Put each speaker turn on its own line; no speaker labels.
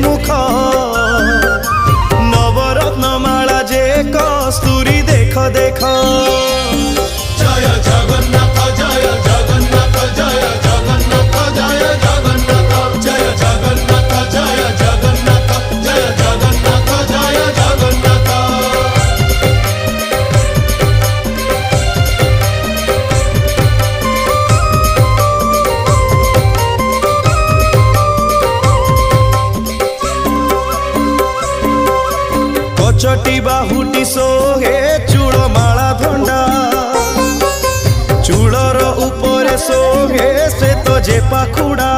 मुख नवरत्न माला जे कस्तूरी देख देख।
जय जगन्नाथ जय जगन्नाथ जय जगन्नाथ जय जगन्नाथ जय जगन्नाथ जय जगन्नाथ जय जगन्नाथ जय जगन्नाथ।
कचटी बाहुटी सोहे चूड़ माला धंडा चूड़र ऊपर सोहे श्वेत जे पाखुड़ा।